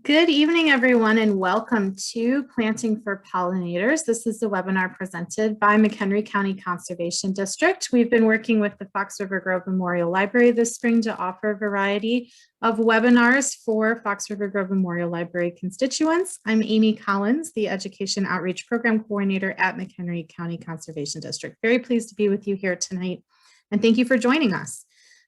Good evening, everyone, and welcome to Planting for Pollinators. This is the webinar presented by McHenry County Conservation District. We've been working with the Fox River Grove Memorial Library this spring to offer a variety of webinars for Fox River Grove Memorial Library constituents. I'm Aimee Collins, the Education Outreach Program Coordinator at McHenry County Conservation District. Very pleased to be with you here tonight, and thank you for joining us.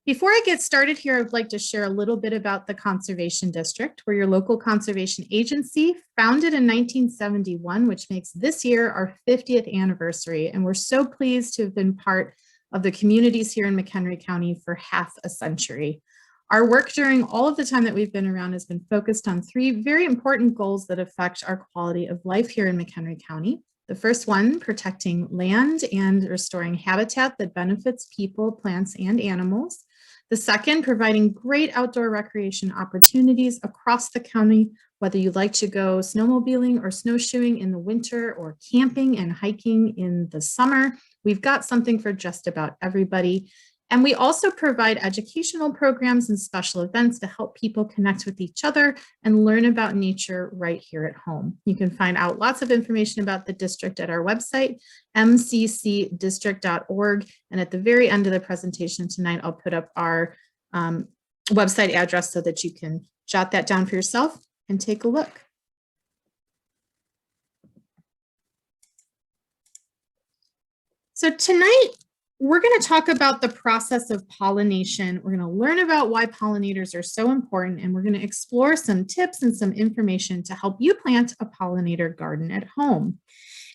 Before I get started here, I'd like to share a little bit about the Conservation District. We're your local conservation agency, founded in 1971, which makes this year our 50th anniversary. And we're so pleased to have been part of the communities here in McHenry County for half a century. Our work during all of the time that we've been around has been focused on three very important goals that affect our quality of life here in McHenry County. The first one, protecting land and restoring habitat that benefits people, plants, and animals. The second, providing great outdoor recreation opportunities across the county, whether you like to go snowmobiling or snowshoeing in the winter or camping and hiking in the summer. We've got something for just about everybody. And we also provide educational programs and special events to help people connect with each other and learn about nature right here at home. You can find out lots of information about the district at our website, mccdistrict.org. And at the very end of the presentation tonight, I'll put up our website address so that you can jot that down for yourself and take a look. So tonight, we're going to talk about the process of pollination. We're going to learn about why pollinators are so important, and we're going to explore some tips and some information to help you plant a pollinator garden at home.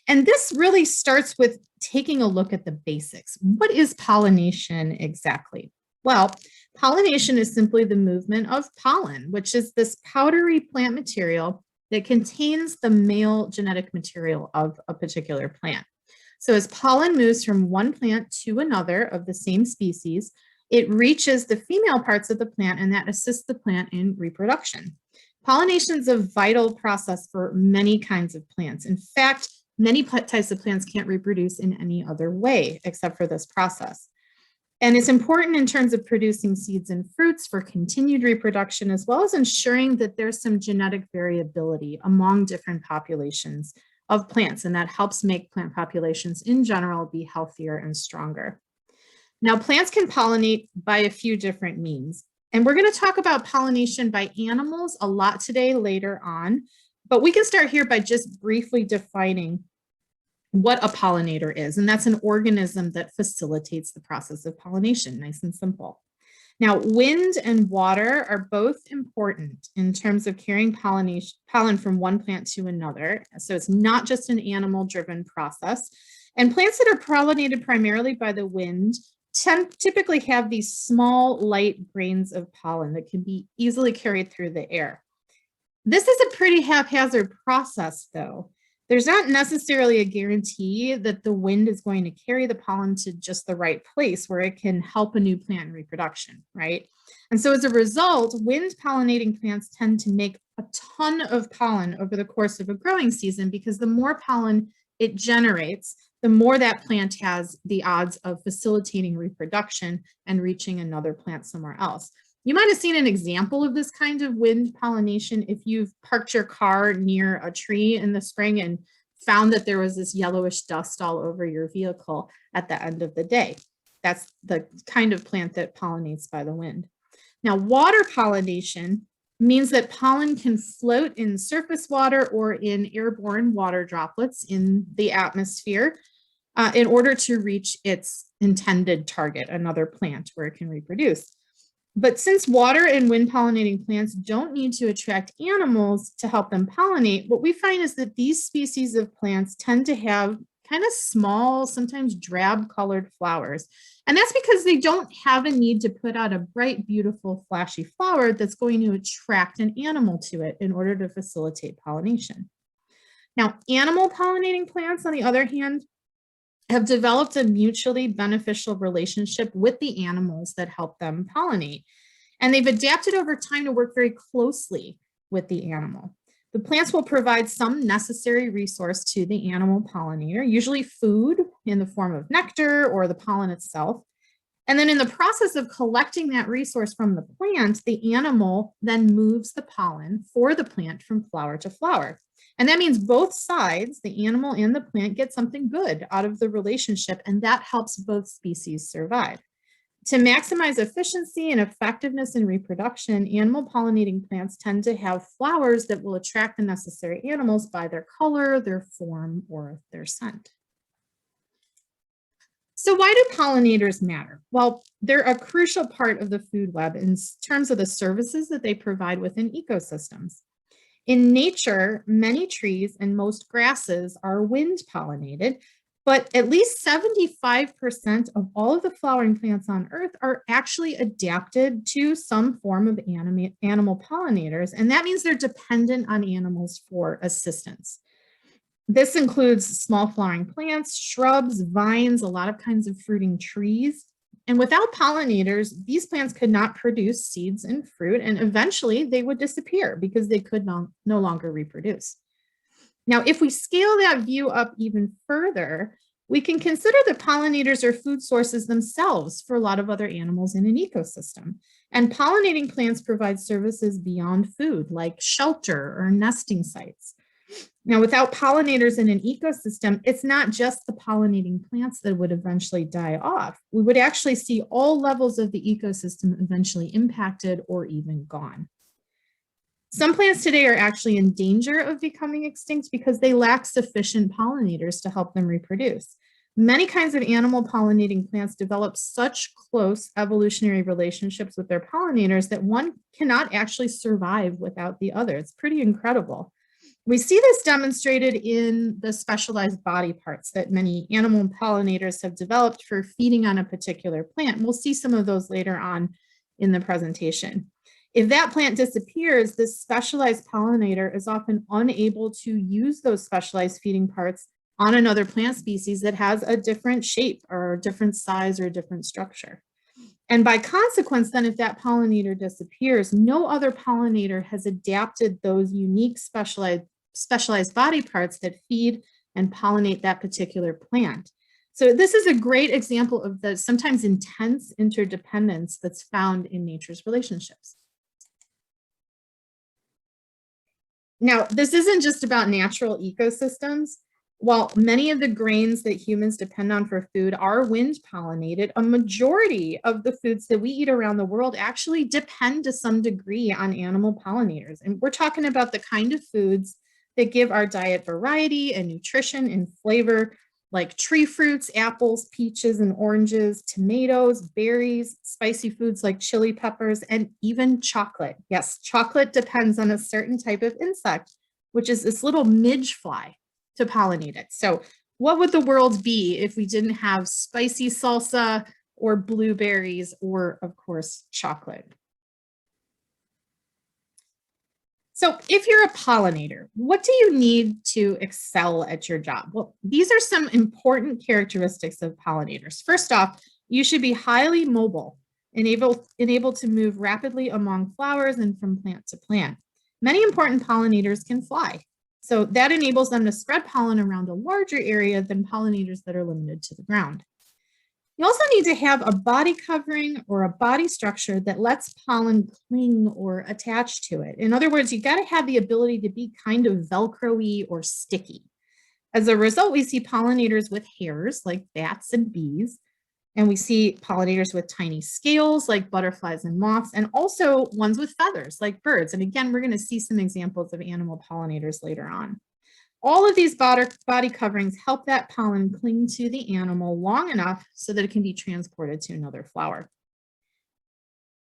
And this really starts with taking a look at the basics. What is pollination exactly? Well, pollination is simply the movement of pollen, which is this powdery plant material that contains the male genetic material of a particular plant. So as pollen moves from one plant to another of the same species, it reaches the female parts of the plant, and that assists the plant in reproduction. Pollination is a vital process for many kinds of plants. In fact, many types of plants can't reproduce in any other way except for this process. And it's important in terms of producing seeds and fruits for continued reproduction, as well as ensuring that there's some genetic variability among different populations of plants, and that helps make plant populations in general be healthier and stronger. Now, plants can pollinate by a few different means, and we're going to talk about pollination by animals a lot today later on, but we can start here by just briefly defining what a pollinator is, and that's an organism that facilitates the process of pollination, nice and simple. Now, wind and water are both important in terms of carrying pollen from one plant to another. So it's not just an animal-driven process. And plants that are pollinated primarily by the wind typically have these small, light grains of pollen that can be easily carried through the air. This is a pretty haphazard process, though. There's not necessarily a guarantee that the wind is going to carry the pollen to just the right place where it can help a new plant in reproduction, right? And so as a result, wind pollinating plants tend to make a ton of pollen over the course of a growing season, because the more pollen it generates, the more that plant has the odds of facilitating reproduction and reaching another plant somewhere else. You might have seen an example of this kind of wind pollination if you've parked your car near a tree in the spring and found that there was this yellowish dust all over your vehicle at the end of the day. That's the kind of plant that pollinates by the wind. Now, water pollination means that pollen can float in surface water or in airborne water droplets in the atmosphere in order to reach its intended target, another plant where it can reproduce. But since water and wind pollinating plants don't need to attract animals to help them pollinate, what we find is that these species of plants tend to have kind of small, sometimes drab colored flowers. And that's because they don't have a need to put out a bright, beautiful, flashy flower that's going to attract an animal to it in order to facilitate pollination. Now, animal pollinating plants, on the other hand, have developed a mutually beneficial relationship with the animals that help them pollinate. And they've adapted over time to work very closely with the animal. The plants will provide some necessary resource to the animal pollinator, usually food in the form of nectar or the pollen itself. And then in the process of collecting that resource from the plant, the animal then moves the pollen for the plant from flower to flower. And that means both sides, the animal and the plant, get something good out of the relationship, and that helps both species survive. To maximize efficiency and effectiveness in reproduction, animal pollinating plants tend to have flowers that will attract the necessary animals by their color, their form, or their scent. So why do pollinators matter? Well, they're a crucial part of the food web in terms of the services that they provide within ecosystems. In nature, many trees and most grasses are wind pollinated, but at least 75% of all of the flowering plants on Earth are actually adapted to some form of animal pollinators, and that means they're dependent on animals for assistance. This includes small flowering plants, shrubs, vines, a lot of kinds of fruiting trees. And without pollinators, these plants could not produce seeds and fruit, and eventually they would disappear because they could no longer reproduce. Now, if we scale that view up even further, we can consider that pollinators are food sources themselves for a lot of other animals in an ecosystem. And pollinating plants provide services beyond food, like shelter or nesting sites. Now, without pollinators in an ecosystem, it's not just the pollinating plants that would eventually die off. We would actually see all levels of the ecosystem eventually impacted or even gone. Some plants today are actually in danger of becoming extinct because they lack sufficient pollinators to help them reproduce. Many kinds of animal pollinating plants develop such close evolutionary relationships with their pollinators that one cannot actually survive without the other. It's pretty incredible. We see this demonstrated in the specialized body parts that many animal pollinators have developed for feeding on a particular plant. We'll see some of those later on in the presentation. If that plant disappears, this specialized pollinator is often unable to use those specialized feeding parts on another plant species that has a different shape or a different size or a different structure. And by consequence, then, if that pollinator disappears, no other pollinator has adapted those unique specialized body parts that feed and pollinate that particular plant. So this is a great example of the sometimes intense interdependence that's found in nature's relationships. Now, this isn't just about natural ecosystems. While many of the grains that humans depend on for food are wind pollinated, a majority of the foods that we eat around the world actually depend to some degree on animal pollinators. And we're talking about the kind of foods that give our diet variety and nutrition and flavor, like tree fruits, apples, peaches, and oranges, tomatoes, berries, spicy foods like chili peppers, and even chocolate. Yes, chocolate depends on a certain type of insect, which is this little midge fly, to pollinate it. So what would the world be if we didn't have spicy salsa or blueberries or, of course, chocolate? So if you're a pollinator, what do you need to excel at your job? Well, these are some important characteristics of pollinators. First off, you should be highly mobile and able to move rapidly among flowers and from plant to plant. Many important pollinators can fly. So that enables them to spread pollen around a larger area than pollinators that are limited to the ground. You also need to have a body covering or a body structure that lets pollen cling or attach to it. In other words, you got to have the ability to be kind of Velcro-y or sticky. As a result, we see pollinators with hairs like bats and bees, and we see pollinators with tiny scales like butterflies and moths, and also ones with feathers like birds. And again, we're going to see some examples of animal pollinators later on. All of these body coverings help that pollen cling to the animal long enough so that it can be transported to another flower.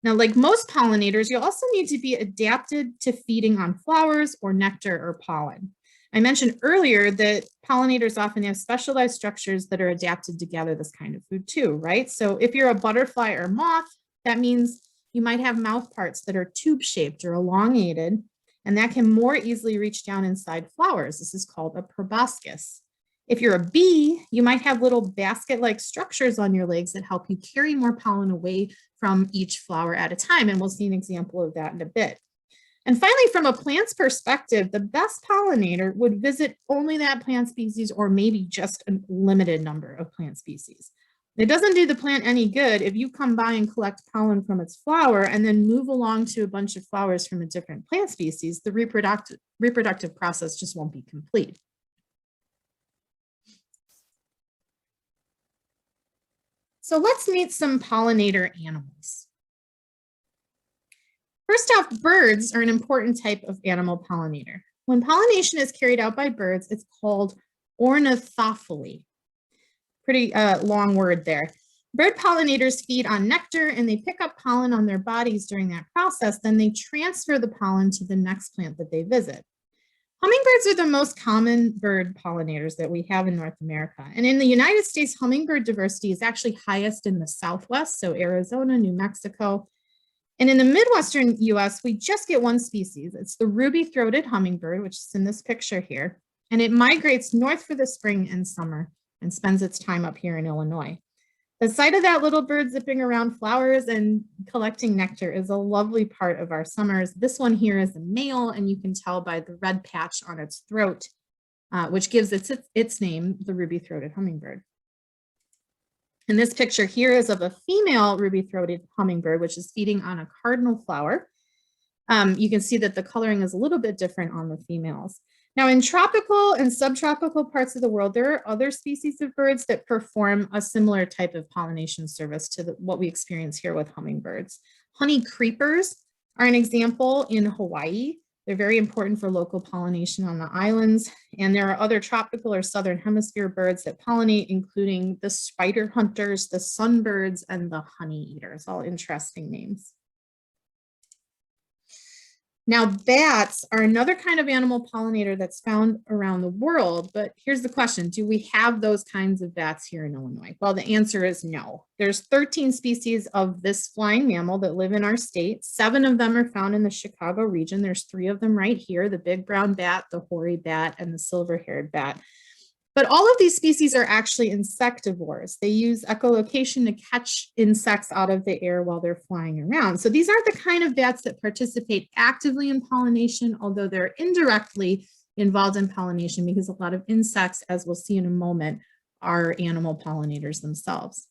Now, like most pollinators, you also need to be adapted to feeding on flowers or nectar or pollen. I mentioned earlier that pollinators often have specialized structures that are adapted to gather this kind of food too, right? So if you're a butterfly or moth, that means you might have mouth parts that are tube-shaped or elongated, and that can more easily reach down inside flowers. This is called a proboscis. If you're a bee, you might have little basket-like structures on your legs that help you carry more pollen away from each flower at a time, and we'll see an example of that in a bit. And finally, from a plant's perspective, the best pollinator would visit only that plant species or maybe just a limited number of plant species. It doesn't do the plant any good if you come by and collect pollen from its flower and then move along to a bunch of flowers from a different plant species. The reproductive process just won't be complete. So let's meet some pollinator animals. First off, birds are an important type of animal pollinator. When pollination is carried out by birds, it's called ornithophily. Pretty long word there. Bird pollinators feed on nectar and they pick up pollen on their bodies during that process. Then they transfer the pollen to the next plant that they visit. Hummingbirds are the most common bird pollinators that we have in North America. And in the United States, hummingbird diversity is actually highest in the Southwest, so Arizona, New Mexico. And in the Midwestern US, we just get one species. It's the ruby-throated hummingbird, which is in this picture here. And it migrates north for the spring and summer and spends its time up here in Illinois. The sight of that little bird zipping around flowers and collecting nectar is a lovely part of our summers. This one here is a male, and you can tell by the red patch on its throat, which gives its name, the ruby-throated hummingbird. And this picture here is of a female ruby-throated hummingbird, which is feeding on a cardinal flower. You can see that the coloring is a little bit different on the females. Now, in tropical and subtropical parts of the world, there are other species of birds that perform a similar type of pollination service to what we experience here with hummingbirds. Honey creepers are an example in Hawaii. They're very important for local pollination on the islands. And there are other tropical or southern hemisphere birds that pollinate, including the spider hunters, the sunbirds, and the honey eaters, all interesting names. Now, bats are another kind of animal pollinator that's found around the world, but here's the question, do we have those kinds of bats here in Illinois? Well, the answer is no. There's 13 species of this flying mammal that live in our state. 7 of them are found in the Chicago region. There's 3 of them right here, the big brown bat, the hoary bat, and the silver-haired bat. But all of these species are actually insectivores. They use echolocation to catch insects out of the air while they're flying around. So these aren't the kind of bats that participate actively in pollination, although they're indirectly involved in pollination because a lot of insects, as we'll see in a moment, are animal pollinators themselves.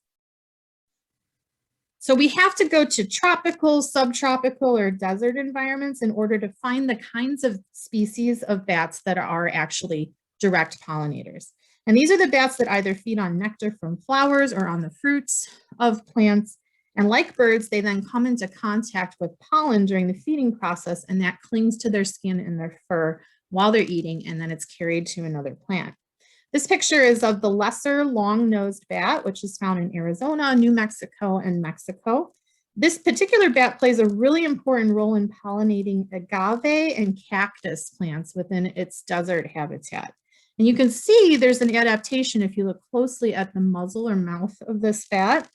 So we have to go to tropical, subtropical, or desert environments in order to find the kinds of species of bats that are actually direct pollinators. And these are the bats that either feed on nectar from flowers or on the fruits of plants. And like birds, they then come into contact with pollen during the feeding process, and that clings to their skin and their fur while they're eating, and then it's carried to another plant. This picture is of the lesser long-nosed bat, which is found in Arizona, New Mexico, and Mexico. This particular bat plays a really important role in pollinating agave and cactus plants within its desert habitat. And you can see there's an adaptation if you look closely at the muzzle or mouth of this bat.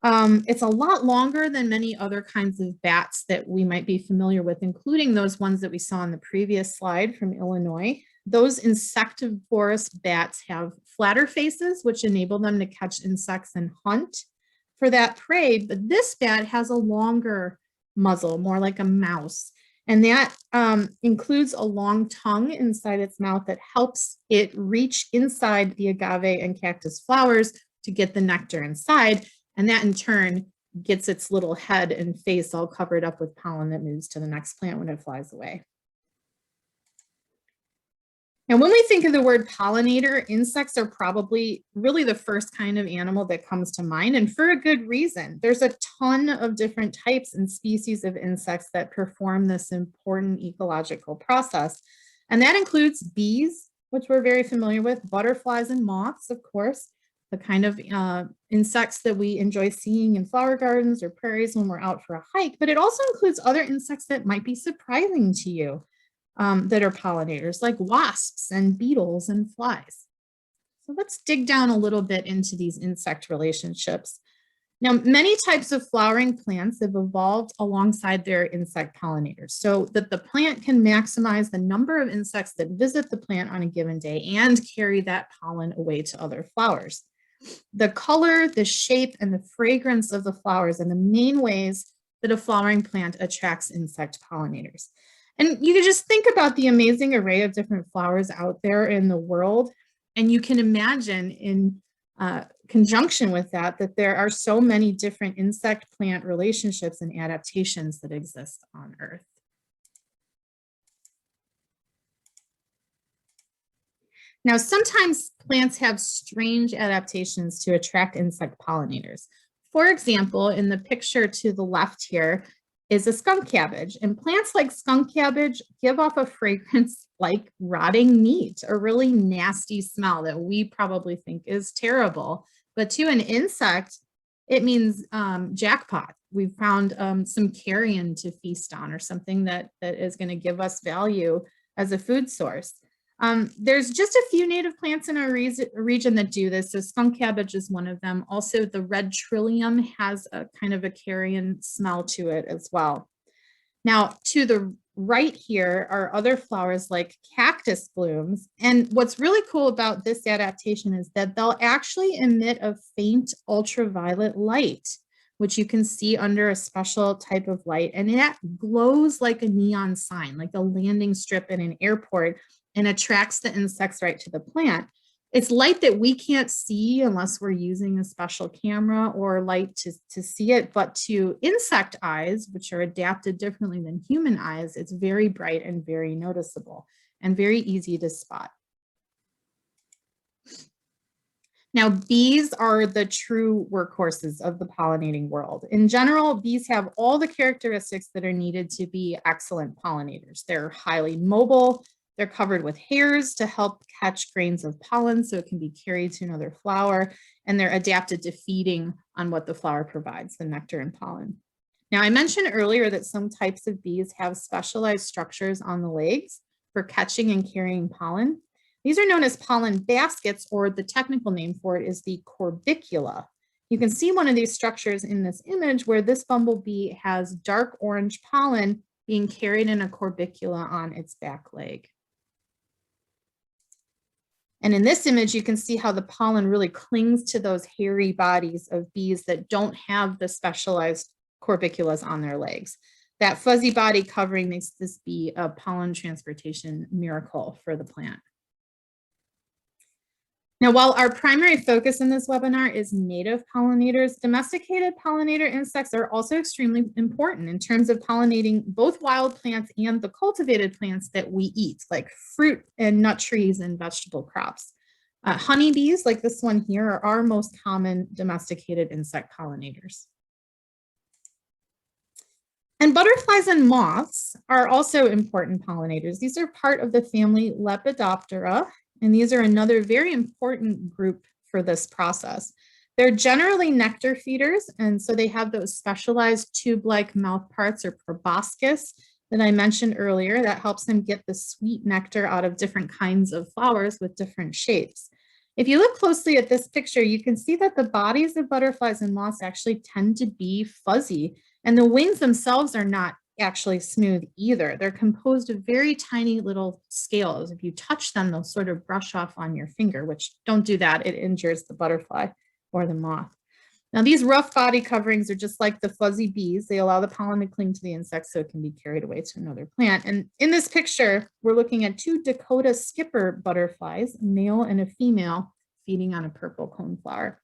It's a lot longer than many other kinds of bats that we might be familiar with, including those ones that we saw in the previous slide from Illinois. Those insectivorous bats have flatter faces, which enable them to catch insects and hunt for that prey. But this bat has a longer muzzle, more like a mouse. And that includes a long tongue inside its mouth that helps it reach inside the agave and cactus flowers to get the nectar inside. And that in turn gets its little head and face all covered up with pollen that moves to the next plant when it flies away. And when we think of the word pollinator, insects are probably really the first kind of animal that comes to mind, and for a good reason. There's a ton of different types and species of insects that perform this important ecological process. And that includes bees, which we're very familiar with, butterflies and moths, of course, the kind of insects that we enjoy seeing in flower gardens or prairies when we're out for a hike, but it also includes other insects that might be surprising to you. That are pollinators, like wasps and beetles and flies. So let's dig down a little bit into these insect relationships. Now, many types of flowering plants have evolved alongside their insect pollinators so that the plant can maximize the number of insects that visit the plant on a given day and carry that pollen away to other flowers. The color, the shape, and the fragrance of the flowers are the main ways that a flowering plant attracts insect pollinators. And you can just think about the amazing array of different flowers out there in the world. And you can imagine in conjunction with that, that there are so many different insect-plant relationships and adaptations that exist on Earth. Now, sometimes plants have strange adaptations to attract insect pollinators. For example, in the picture to the left here is a skunk cabbage, and plants like skunk cabbage give off a fragrance like rotting meat, a really nasty smell that we probably think is terrible. But to an insect, it means jackpot. We've found some carrion to feast on, or something that is going to give us value as a food source. There's just a few native plants in our region that do this. So skunk cabbage is one of them. Also, the red trillium has a kind of a carrion smell to it as well. Now, to the right here are other flowers like cactus blooms. And what's really cool about this adaptation is that they'll actually emit a faint ultraviolet light, which you can see under a special type of light. And it glows like a neon sign, like a landing strip in an airport, and attracts the insects right to the plant. It's light that we can't see unless we're using a special camera or light to see it, but to insect eyes, which are adapted differently than human eyes, it's very bright and very noticeable and very easy to spot. Now, bees are the true workhorses of the pollinating world. In general, bees have all the characteristics that are needed to be excellent pollinators. They're highly mobile. They're covered with hairs to help catch grains of pollen so it can be carried to another flower, and they're adapted to feeding on what the flower provides, the nectar and pollen. Now, I mentioned earlier that some types of bees have specialized structures on the legs for catching and carrying pollen. These are known as pollen baskets, or the technical name for it is the corbicula. You can see one of these structures in this image where this bumblebee has dark orange pollen being carried in a corbicula on its back leg. And in this image, you can see how the pollen really clings to those hairy bodies of bees that don't have the specialized corbiculas on their legs. That fuzzy body covering makes this bee a pollen transportation miracle for the plant. Now, while our primary focus in this webinar is native pollinators, domesticated pollinator insects are also extremely important in terms of pollinating both wild plants and the cultivated plants that we eat, like fruit and nut trees and vegetable crops. Honeybees, like this one here, are our most common domesticated insect pollinators. And butterflies and moths are also important pollinators. These are part of the family Lepidoptera, and these are another very important group for this process. They're generally nectar feeders, and so they have those specialized tube-like mouth parts, or proboscis, that I mentioned earlier, that helps them get the sweet nectar out of different kinds of flowers with different shapes. If you look closely at this picture, you can see that the bodies of butterflies and moths actually tend to be fuzzy, and the wings themselves are not actually smooth either. They're composed of very tiny little scales. If you touch them, they'll sort of brush off on your finger, which don't do that. It injures the butterfly or the moth. Now, these rough body coverings are just like the fuzzy bees. They allow the pollen to cling to the insect so it can be carried away to another plant. And in this picture, we're looking at two Dakota skipper butterflies, a male and a female, feeding on a purple coneflower.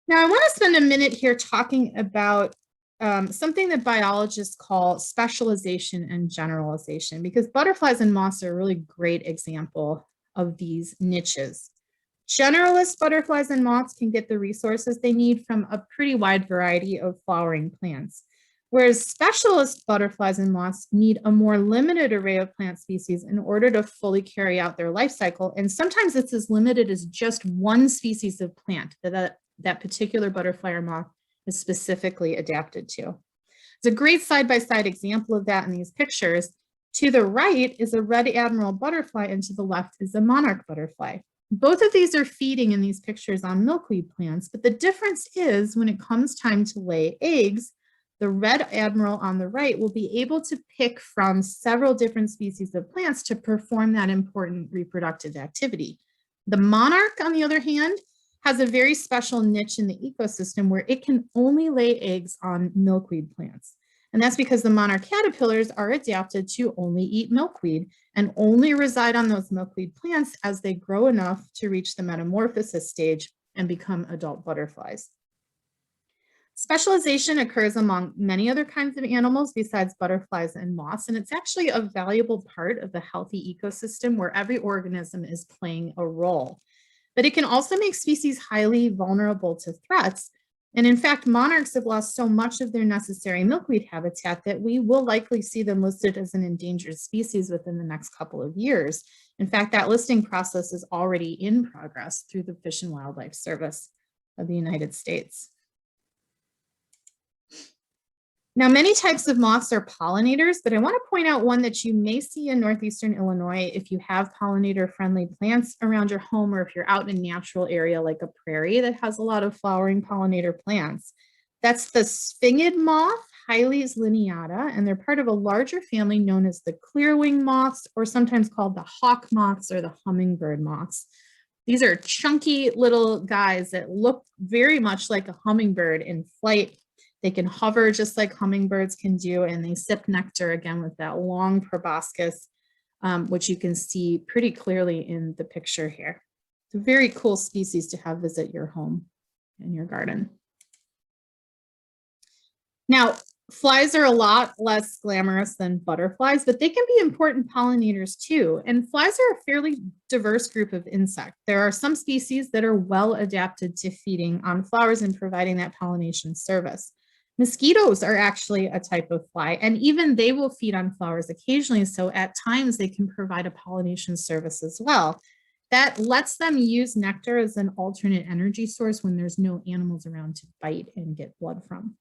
Now, I want to spend a minute here talking about something that biologists call specialization and generalization, because butterflies and moths are a really great example of these niches. Generalist butterflies and moths can get the resources they need from a pretty wide variety of flowering plants, whereas specialist butterflies and moths need a more limited array of plant species in order to fully carry out their life cycle. And sometimes it's as limited as just one species of plant that particular butterfly or moth is specifically adapted to. It's a great side-by-side example of that in these pictures. To the right is a red admiral butterfly, and to the left is a monarch butterfly. Both of these are feeding in these pictures on milkweed plants, but the difference is when it comes time to lay eggs, the red admiral on the right will be able to pick from several different species of plants to perform that important reproductive activity. The monarch, on the other hand, has a very special niche in the ecosystem where it can only lay eggs on milkweed plants. And that's because the monarch caterpillars are adapted to only eat milkweed and only reside on those milkweed plants as they grow enough to reach the metamorphosis stage and become adult butterflies. Specialization occurs among many other kinds of animals besides butterflies and moths, and it's actually a valuable part of the healthy ecosystem where every organism is playing a role. But it can also make species highly vulnerable to threats. And in fact, monarchs have lost so much of their necessary milkweed habitat that we will likely see them listed as an endangered species within the next couple of years. In fact, that listing process is already in progress through the Fish and Wildlife Service of the United States. Now, many types of moths are pollinators, but I want to point out one that you may see in northeastern Illinois if you have pollinator-friendly plants around your home, or if you're out in a natural area like a prairie that has a lot of flowering pollinator plants. That's the sphingid moth, Hyles lineata, and they're part of a larger family known as the clearwing moths, or sometimes called the hawk moths or the hummingbird moths. These are chunky little guys that look very much like a hummingbird in flight. They can hover just like hummingbirds can do, and they sip nectar again with that long proboscis, which you can see pretty clearly in the picture here. It's a very cool species to have visit your home and your garden. Now, flies are a lot less glamorous than butterflies, but they can be important pollinators too. And flies are a fairly diverse group of insects. There are some species that are well adapted to feeding on flowers and providing that pollination service. Mosquitoes are actually a type of fly, and even they will feed on flowers occasionally, so at times they can provide a pollination service as well. That lets them use nectar as an alternate energy source when there's no animals around to bite and get blood from.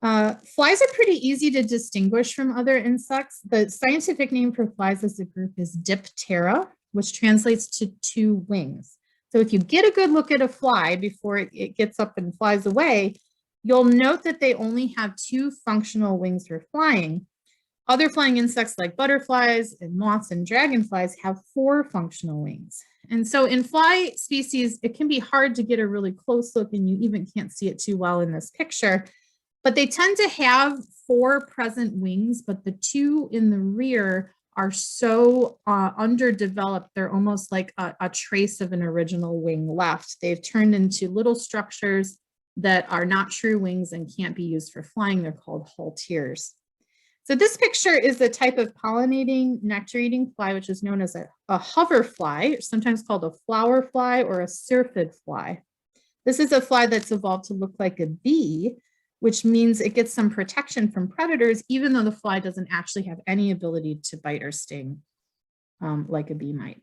Flies are pretty easy to distinguish from other insects. The scientific name for flies as a group is Diptera, which translates to two wings. So if you get a good look at a fly before it gets up and flies away, you'll note that they only have two functional wings for flying. Other flying insects like butterflies and moths and dragonflies have four functional wings. And so in fly species, it can be hard to get a really close look, and you even can't see it too well in this picture. But they tend to have four present wings, but the two in the rear are so underdeveloped, they're almost like a trace of an original wing left. They've turned into little structures that are not true wings and can't be used for flying. They're called halteres. So this picture is a type of pollinating nectar-eating fly, which is known as a hoverfly, sometimes called a flower fly or a syrphid fly. This is a fly that's evolved to look like a bee, which means it gets some protection from predators, even though the fly doesn't actually have any ability to bite or sting like a bee might.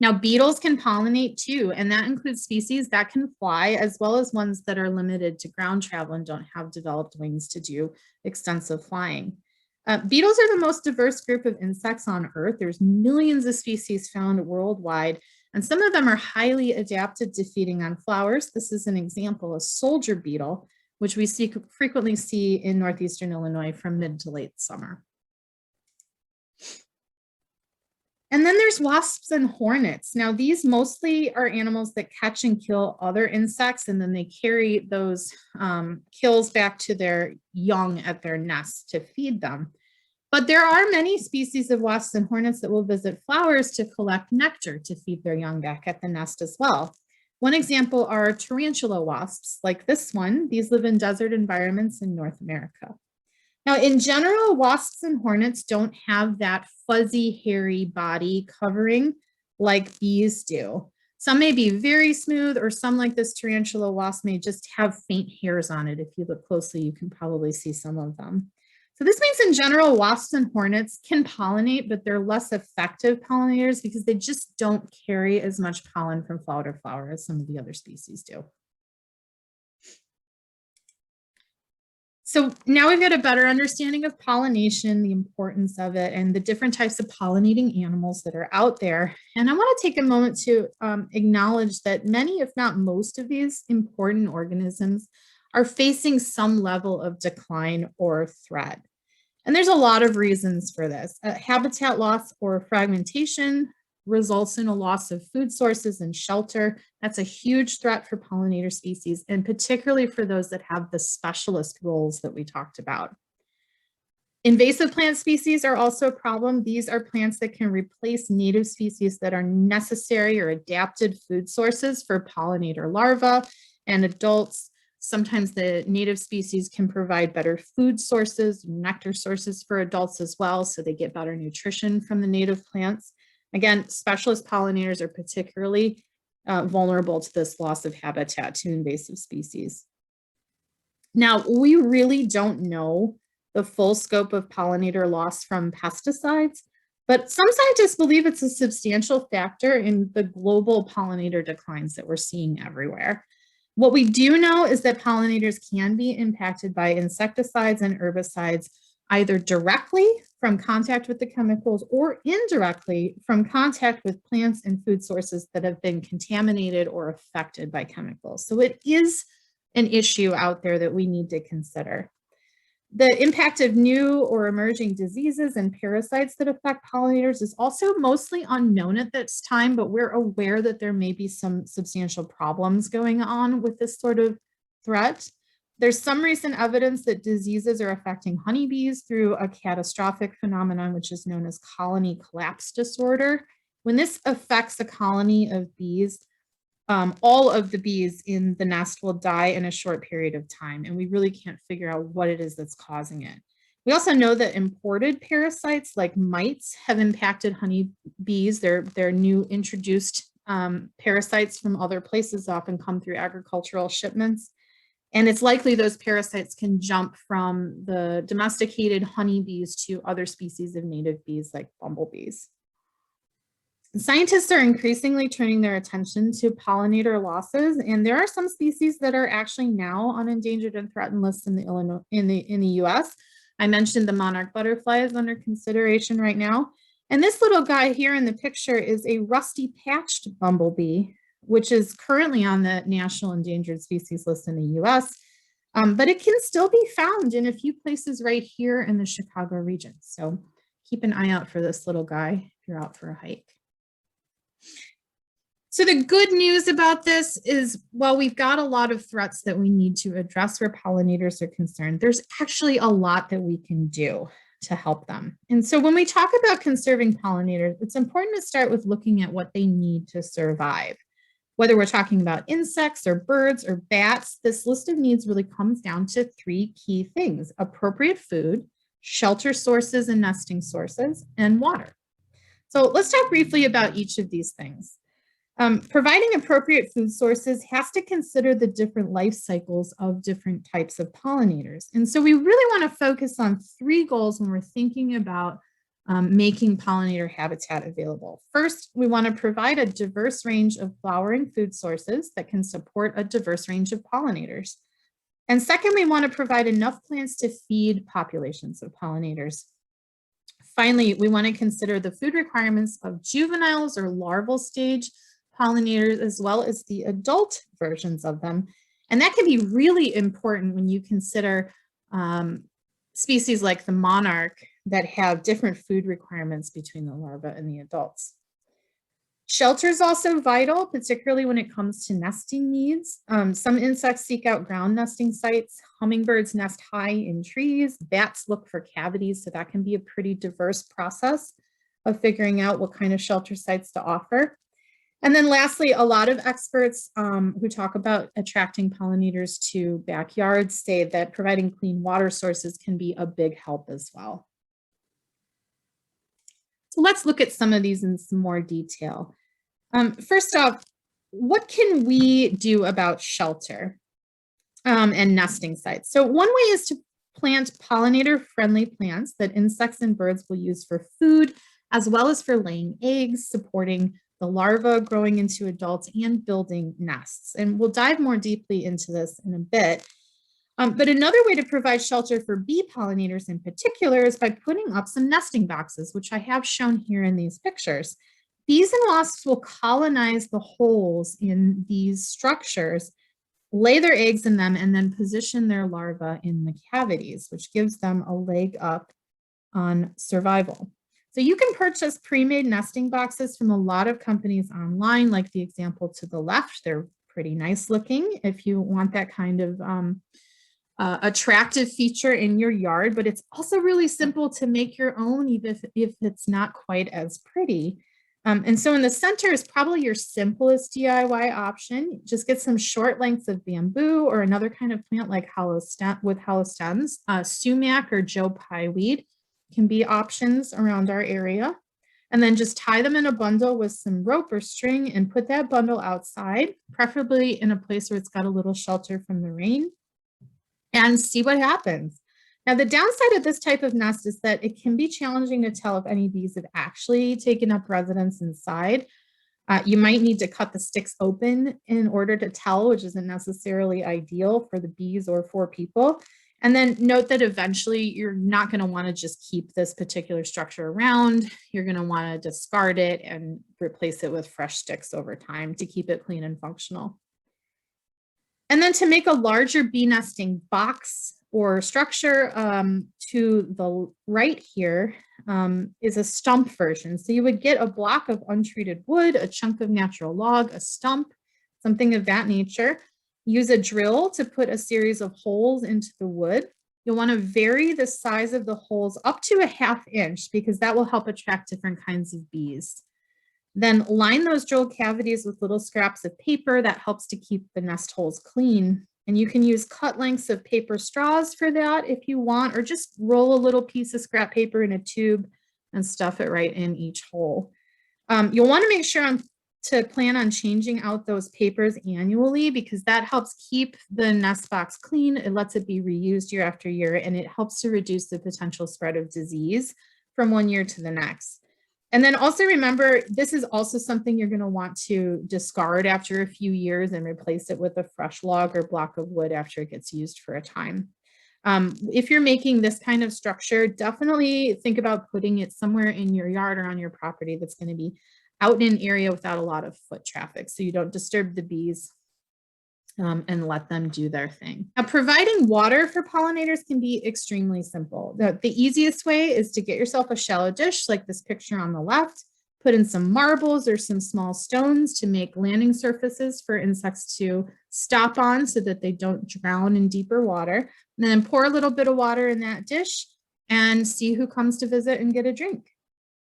Now, beetles can pollinate too, and that includes species that can fly, as well as ones that are limited to ground travel and don't have developed wings to do extensive flying. Beetles are the most diverse group of insects on Earth. There's millions of species found worldwide, and some of them are highly adapted to feeding on flowers. This is an example, a soldier beetle, which we frequently see in northeastern Illinois from mid to late summer. And then there's wasps and hornets. Now, these mostly are animals that catch and kill other insects, and then they carry those kills back to their young at their nests to feed them. But there are many species of wasps and hornets that will visit flowers to collect nectar to feed their young back at the nest as well. One example are tarantula wasps, like this one. These live in desert environments in North America. Now, in general, wasps and hornets don't have that fuzzy, hairy body covering like bees do. Some may be very smooth, or some, like this tarantula wasp, may just have faint hairs on it. If you look closely, you can probably see some of them. So this means in general, wasps and hornets can pollinate, but they're less effective pollinators because they just don't carry as much pollen from flower to flower as some of the other species do. So now we've got a better understanding of pollination, the importance of it, and the different types of pollinating animals that are out there. And I want to take a moment to acknowledge that many, if not most, of these important organisms are facing some level of decline or threat. And there's a lot of reasons for this. Habitat loss or fragmentation, results in a loss of food sources and shelter. That's a huge threat for pollinator species, and particularly for those that have the specialist roles that we talked about. Invasive plant species are also a problem. These are plants that can replace native species that are necessary or adapted food sources for pollinator larvae and adults. Sometimes the native species can provide better food sources, nectar sources for adults as well, so they get better nutrition from the native plants. Again, specialist pollinators are particularly vulnerable to this loss of habitat to invasive species. Now, we really don't know the full scope of pollinator loss from pesticides, but some scientists believe it's a substantial factor in the global pollinator declines that we're seeing everywhere. What we do know is that pollinators can be impacted by insecticides and herbicides, either directly from contact with the chemicals or indirectly from contact with plants and food sources that have been contaminated or affected by chemicals. So it is an issue out there that we need to consider. The impact of new or emerging diseases and parasites that affect pollinators is also mostly unknown at this time, but we're aware that there may be some substantial problems going on with this sort of threat. There's some recent evidence that diseases are affecting honeybees through a catastrophic phenomenon, which is known as colony collapse disorder. When this affects a colony of bees, all of the bees in the nest will die in a short period of time, and we really can't figure out what it is that's causing it. We also know that imported parasites like mites have impacted honeybees. They're new introduced parasites from other places, often come through agricultural shipments. And it's likely those parasites can jump from the domesticated honeybees to other species of native bees like bumblebees. Scientists are increasingly turning their attention to pollinator losses, and there are some species that are actually now on endangered and threatened lists in the US. I mentioned the monarch butterfly is under consideration right now. And this little guy here in the picture is a rusty patched bumblebee, which is currently on the National Endangered Species List in the US, but it can still be found in a few places right here in the Chicago region. So keep an eye out for this little guy if you're out for a hike. So the good news about this is, while we've got a lot of threats that we need to address where pollinators are concerned, there's actually a lot that we can do to help them. And so when we talk about conserving pollinators, it's important to start with looking at what they need to survive. Whether we're talking about insects or birds or bats, this list of needs really comes down to three key things: appropriate food, shelter sources and nesting sources, and water. So let's talk briefly about each of these things. Providing appropriate food sources has to consider the different life cycles of different types of pollinators. And so we really want to focus on three goals when we're thinking about making pollinator habitat available. First, we want to provide a diverse range of flowering food sources that can support a diverse range of pollinators. And second, we want to provide enough plants to feed populations of pollinators. Finally, we want to consider the food requirements of juveniles or larval stage pollinators, as well as the adult versions of them. And that can be really important when you consider species like the monarch that have different food requirements between the larvae and the adults. Shelter is also vital, particularly when it comes to nesting needs. Some insects seek out ground nesting sites. Hummingbirds nest high in trees. Bats look for cavities, so that can be a pretty diverse process of figuring out what kind of shelter sites to offer. And then lastly, a lot of experts who talk about attracting pollinators to backyards say that providing clean water sources can be a big help as well. So let's look at some of these in some more detail. First off, what can we do about shelter and nesting sites? So one way is to plant pollinator-friendly plants that insects and birds will use for food, as well as for laying eggs, supporting the larvae growing into adults, and building nests. And we'll dive more deeply into this in a bit. But another way to provide shelter for bee pollinators in particular is by putting up some nesting boxes, which I have shown here in these pictures. Bees and wasps will colonize the holes in these structures, lay their eggs in them, and then position their larvae in the cavities, which gives them a leg up on survival. So So you can purchase pre-made nesting boxes from a lot of companies online, like the example to the left. They're pretty nice looking if you want that kind of attractive feature in your yard, but it's also really simple to make your own, even if it's not quite as pretty. And so in the center is probably your simplest DIY option. Just get some short lengths of bamboo or another kind of plant like hollow stems. Sumac or Joe Pye weed can be options around our area. And then just tie them in a bundle with some rope or string and put that bundle outside, preferably in a place where it's got a little shelter from the rain, and see what happens. Now, the downside of this type of nest is that it can be challenging to tell if any bees have actually taken up residence inside. You might need to cut the sticks open in order to tell, which isn't necessarily ideal for the bees or for people. And then note that eventually you're not going to want to just keep this particular structure around. You're going to want to discard it and replace it with fresh sticks over time to keep it clean and functional. And then to make a larger bee nesting box or structure, to the right here is a stump version. So you would get a block of untreated wood, a chunk of natural log, a stump, something of that nature. Use a drill to put a series of holes into the wood. You'll want to vary the size of the holes up to a 1/2 inch because that will help attract different kinds of bees. Then line those drill cavities with little scraps of paper. That helps to keep the nest holes clean. And you can use cut lengths of paper straws for that if you want, or just roll a little piece of scrap paper in a tube and stuff it right in each hole. You'll want to make sure to plan on changing out those papers annually because that helps keep the nest box clean. It lets it be reused year after year, and it helps to reduce the potential spread of disease from one year to the next. And then also remember, this is also something you're going to want to discard after a few years and replace it with a fresh log or block of wood after it gets used for a time. If you're making this kind of structure, definitely think about putting it somewhere in your yard or on your property that's going to be out in an area without a lot of foot traffic, so you don't disturb the bees and let them do their thing. Now, providing water for pollinators can be extremely simple. The easiest way is to get yourself a shallow dish like this picture on the left, put in some marbles or some small stones to make landing surfaces for insects to stop on so that they don't drown in deeper water. And then pour a little bit of water in that dish and see who comes to visit and get a drink.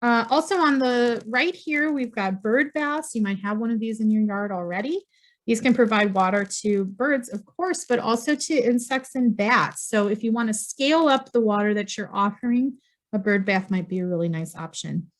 Also on the right here, we've got bird baths. You might have one of these in your yard already. These can provide water to birds, of course, but also to insects and bats. So if you want to scale up the water that you're offering, a bird bath might be a really nice option.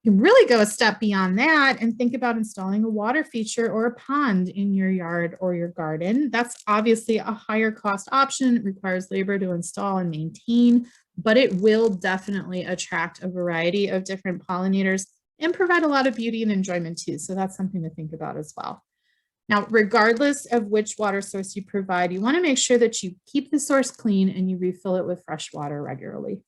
You can really go a step beyond that and think about installing a water feature or a pond in your yard or your garden. That's obviously a higher cost option. It requires labor to install and maintain, but it will definitely attract a variety of different pollinators and provide a lot of beauty and enjoyment too. So that's something to think about as well. Now, regardless of which water source you provide, you want to make sure that you keep the source clean and you refill it with fresh water regularly.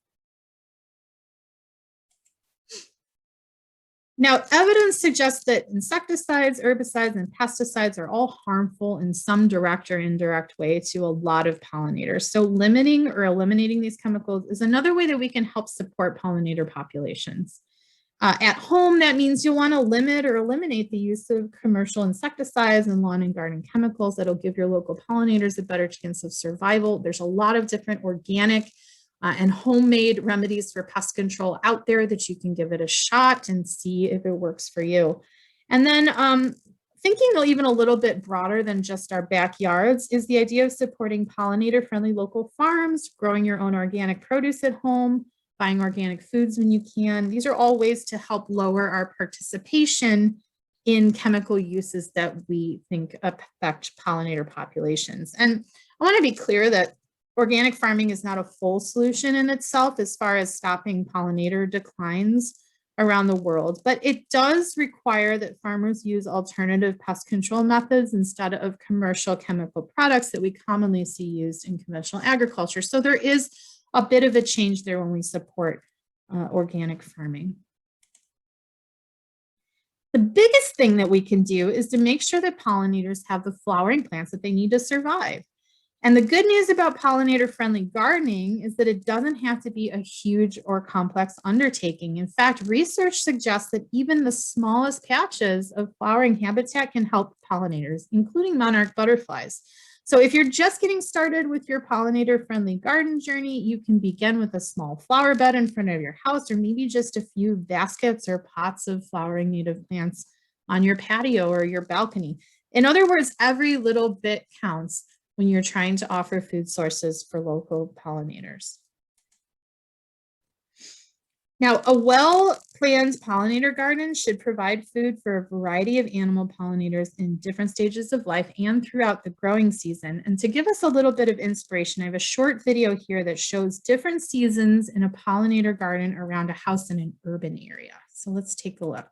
Now, evidence suggests that insecticides, herbicides, and pesticides are all harmful in some direct or indirect way to a lot of pollinators. So limiting or eliminating these chemicals is another way that we can help support pollinator populations. At home, that means you'll want to limit or eliminate the use of commercial insecticides and lawn and garden chemicals that'll give your local pollinators a better chance of survival. There's a lot of different organic and homemade remedies for pest control out there that you can give it a shot and see if it works for you. And then thinking even a little bit broader than just our backyards is the idea of supporting pollinator-friendly local farms, growing your own organic produce at home, buying organic foods when you can. These are all ways to help lower our participation in chemical uses that we think affect pollinator populations. And I want to be clear that organic farming is not a full solution in itself as far as stopping pollinator declines around the world, but it does require that farmers use alternative pest control methods instead of commercial chemical products that we commonly see used in conventional agriculture. So there is a bit of a change there when we support organic farming. The biggest thing that we can do is to make sure that pollinators have the flowering plants that they need to survive. And the good news about pollinator-friendly gardening is that it doesn't have to be a huge or complex undertaking. In fact, research suggests that even the smallest patches of flowering habitat can help pollinators, including monarch butterflies. So if you're just getting started with your pollinator-friendly garden journey, you can begin with a small flower bed in front of your house, or maybe just a few baskets or pots of flowering native plants on your patio or your balcony. In other words, every little bit counts when you're trying to offer food sources for local pollinators. Now, a well-planned pollinator garden should provide food for a variety of animal pollinators in different stages of life and throughout the growing season. And to give us a little bit of inspiration, I have a short video here that shows different seasons in a pollinator garden around a house in an urban area. So let's take a look.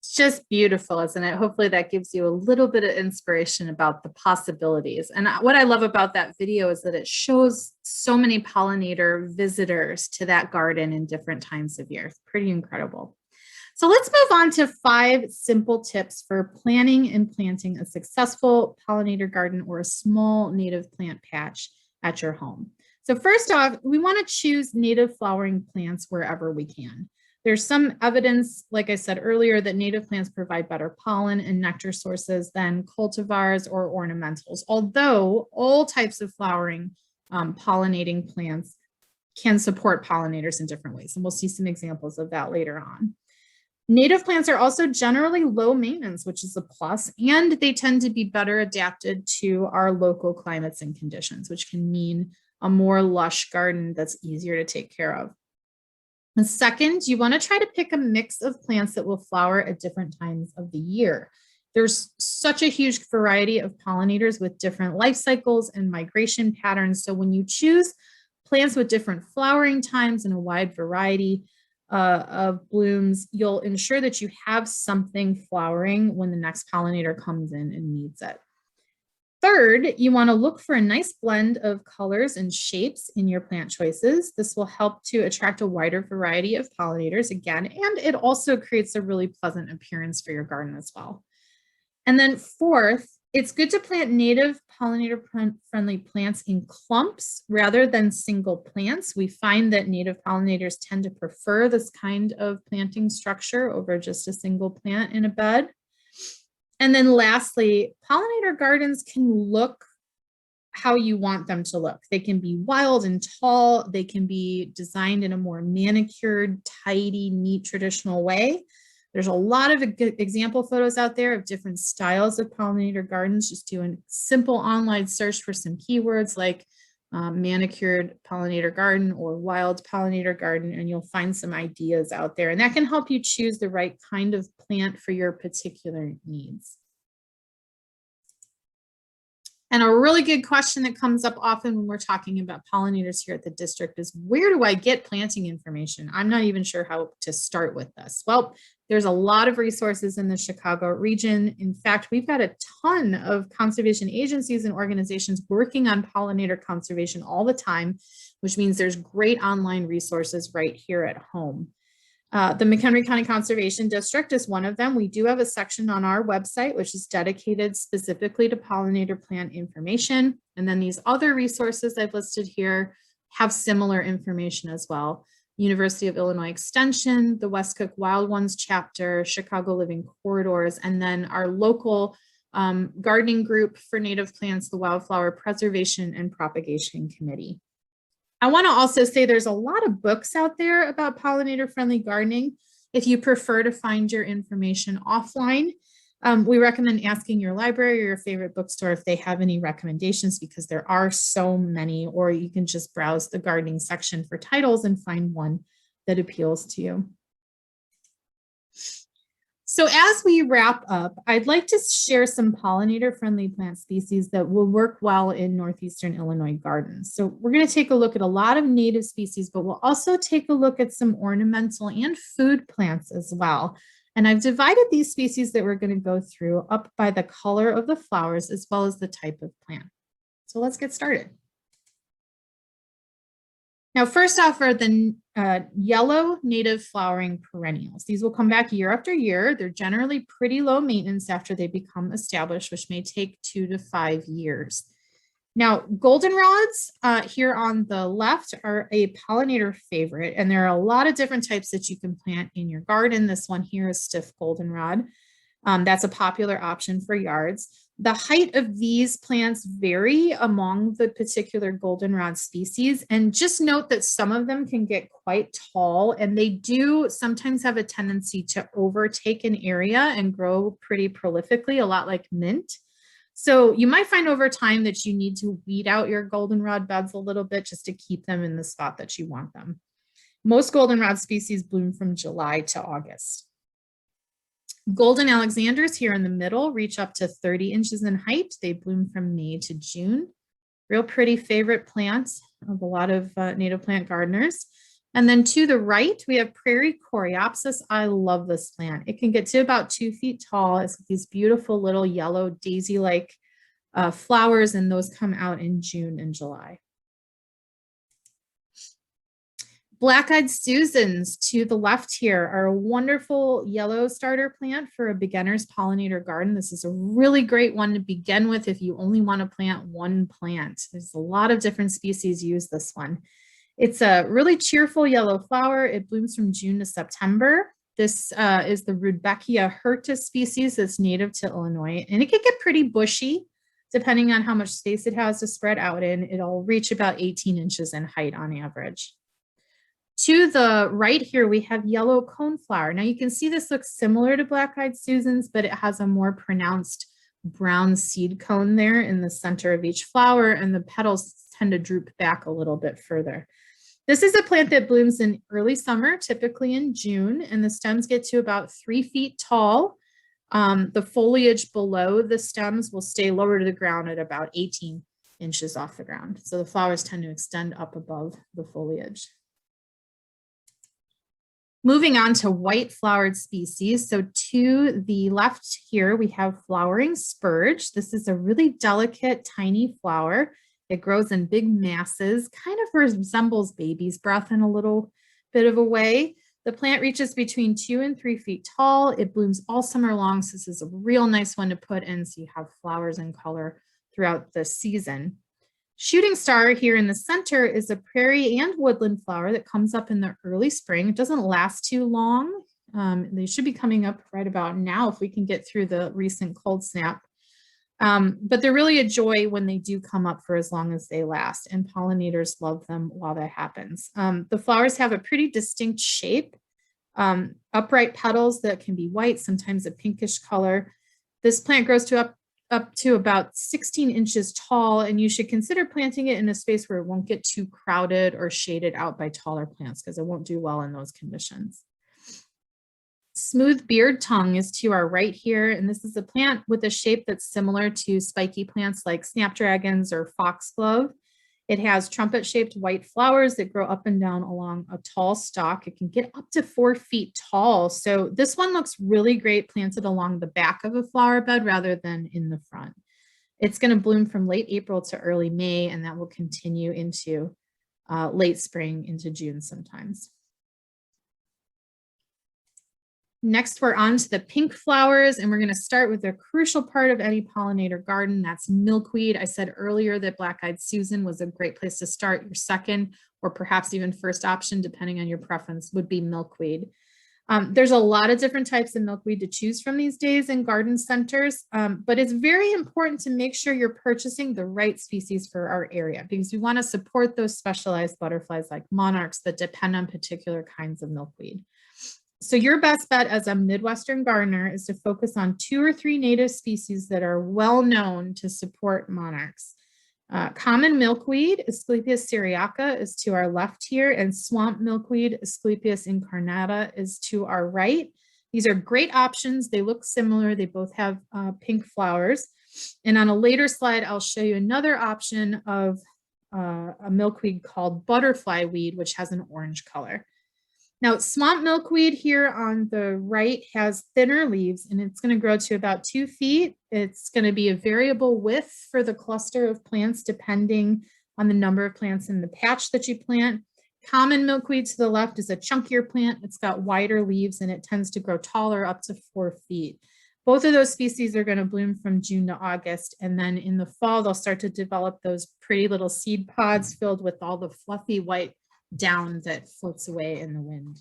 It's just beautiful, isn't it? Hopefully that gives you a little bit of inspiration about the possibilities. And what I love about that video is that it shows so many pollinator visitors to that garden in different times of year. It's pretty incredible. So let's move on to 5 simple tips for planning and planting a successful pollinator garden or a small native plant patch at your home. So first off, we want to choose native flowering plants wherever we can. There's some evidence, like I said earlier, that native plants provide better pollen and nectar sources than cultivars or ornamentals, although all types of flowering pollinating plants can support pollinators in different ways. And we'll see some examples of that later on. Native plants are also generally low maintenance, which is a plus, and they tend to be better adapted to our local climates and conditions, which can mean a more lush garden that's easier to take care of. And second, you want to try to pick a mix of plants that will flower at different times of the year. There's such a huge variety of pollinators with different life cycles and migration patterns. So when you choose plants with different flowering times and a wide variety of blooms, you'll ensure that you have something flowering when the next pollinator comes in and needs it. Third, you want to look for a nice blend of colors and shapes in your plant choices. This will help to attract a wider variety of pollinators again, and it also creates a really pleasant appearance for your garden as well. And then fourth, it's good to plant native pollinator-friendly plants in clumps rather than single plants. We find that native pollinators tend to prefer this kind of planting structure over just a single plant in a bed. And then lastly, pollinator gardens can look how you want them to look. They can be wild and tall. They can be designed in a more manicured, tidy, neat, traditional way. There's a lot of example photos out there of different styles of pollinator gardens. Just do a simple online search for some keywords like manicured pollinator garden or wild pollinator garden, and you'll find some ideas out there. And that can help you choose the right kind of plant for your particular needs. And a really good question that comes up often when we're talking about pollinators here at the district is, where do I get planting information? I'm not even sure how to start with this. Well, there's a lot of resources in the Chicago region. In fact, we've got a ton of conservation agencies and organizations working on pollinator conservation all the time, which means there's great online resources right here at home. The McHenry County Conservation District is one of them. We do have a section on our website, which is dedicated specifically to pollinator plant information. And then these other resources I've listed here have similar information as well. University of Illinois Extension, the West Cook Wild Ones chapter, Chicago Living Corridors, and then our local gardening group for native plants, the Wildflower Preservation and Propagation Committee. I want to also say there's a lot of books out there about pollinator-friendly gardening. If you prefer to find your information offline, we recommend asking your library or your favorite bookstore if they have any recommendations, because there are so many, or you can just browse the gardening section for titles and find one that appeals to you. So as we wrap up, I'd like to share some pollinator-friendly plant species that will work well in northeastern Illinois gardens. So we're going to take a look at a lot of native species, but we'll also take a look at some ornamental and food plants as well. And I've divided these species that we're going to go through up by the color of the flowers as well as the type of plant. So let's get started. Now, first off are the yellow native flowering perennials. These will come back year after year. They're generally pretty low maintenance after they become established, which may take 2 to 5 years. Now, goldenrods here on the left are a pollinator favorite, and there are a lot of different types that you can plant in your garden. This one here is stiff goldenrod. That's a popular option for yards. The height of these plants vary among the particular goldenrod species, and just note that some of them can get quite tall, and they do sometimes have a tendency to overtake an area and grow pretty prolifically, a lot like mint. So you might find over time that you need to weed out your goldenrod beds a little bit just to keep them in the spot that you want them. Most goldenrod species bloom from July to August. Golden Alexanders here in the middle reach up to 30 inches in height. They bloom from May to June. Real pretty favorite plants of a lot of native plant gardeners. And then to the right, we have prairie coreopsis. I love this plant. It can get to about 2 feet tall. It's these beautiful little yellow daisy-like flowers, and those come out in June and July. Black-eyed Susans to the left here are a wonderful yellow starter plant for a beginner's pollinator garden. This is a really great one to begin with if you only want to plant one plant. There's a lot of different species use this one. It's a really cheerful yellow flower. It blooms from June to September. This is the Rudbeckia hirta species that's native to Illinois, and it can get pretty bushy depending on how much space it has to spread out in. It'll reach about 18 inches in height on average. To the right here, we have yellow coneflower. Now you can see this looks similar to black-eyed Susans, but it has a more pronounced brown seed cone there in the center of each flower, and the petals tend to droop back a little bit further. This is a plant that blooms in early summer, typically in June, and the stems get to about 3 feet tall. The foliage below the stems will stay lower to the ground at about 18 inches off the ground. So the flowers tend to extend up above the foliage. Moving on to white flowered species. So to the left here, we have flowering spurge. This is a really delicate, tiny flower. It grows in big masses, kind of resembles baby's breath in a little bit of a way. The plant reaches between 2 and 3 feet tall. It blooms all summer long, so this is a real nice one to put in so you have flowers in color throughout the season. Shooting star here in the center is a prairie and woodland flower that comes up in the early spring. It doesn't last too long. They should be coming up right about now if we can get through the recent cold snap. But they're really a joy when they do come up for as long as they last, and pollinators love them while that happens. The flowers have a pretty distinct shape, upright petals that can be white, sometimes a pinkish color. This plant grows to up to about 16 inches tall, and you should consider planting it in a space where it won't get too crowded or shaded out by taller plants because it won't do well in those conditions. Smooth beard tongue is to our right here, and this is a plant with a shape that's similar to spiky plants like snapdragons or foxglove. It has trumpet-shaped white flowers that grow up and down along a tall stalk. It can get up to 4 feet tall. So this one looks really great planted along the back of a flower bed rather than in the front. It's going to bloom from late April to early May, and that will continue into late spring into June sometimes. Next, we're on to the pink flowers, and we're going to start with a crucial part of any pollinator garden. That's milkweed. I said earlier that black-eyed Susan was a great place to start. Your second or perhaps even first option, depending on your preference, would be milkweed. There's a lot of different types of milkweed to choose from these days in garden centers, but it's very important to make sure you're purchasing the right species for our area because we want to support those specialized butterflies like monarchs that depend on particular kinds of milkweed. So your best bet as a Midwestern gardener is to focus on 2 or 3 native species that are well known to support monarchs. Common milkweed, Asclepias syriaca, is to our left here, and swamp milkweed, Asclepias incarnata, is to our right. These are great options. They look similar. They both have pink flowers. And on a later slide, I'll show you another option of a milkweed called butterfly weed, which has an orange color. Now, swamp milkweed here on the right has thinner leaves, and it's going to grow to about 2 feet. It's going to be a variable width for the cluster of plants depending on the number of plants in the patch that you plant. Common milkweed to the left is a chunkier plant. It's got wider leaves, and it tends to grow taller up to 4 feet. Both of those species are going to bloom from June to August, and then in the fall, they'll start to develop those pretty little seed pods filled with all the fluffy white down that floats away in the wind.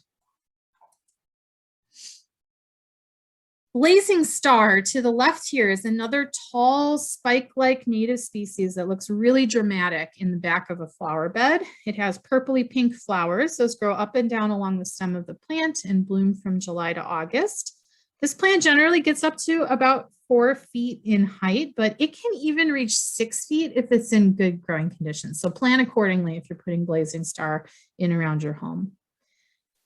Blazing star to the left here is another tall spike-like native species that looks really dramatic in the back of a flower bed. It has purpley pink flowers. Those grow up and down along the stem of the plant and bloom from July to August. This plant generally gets up to about 4 feet in height, but it can even reach 6 feet if it's in good growing conditions. So plan accordingly if you're putting blazing star in around your home.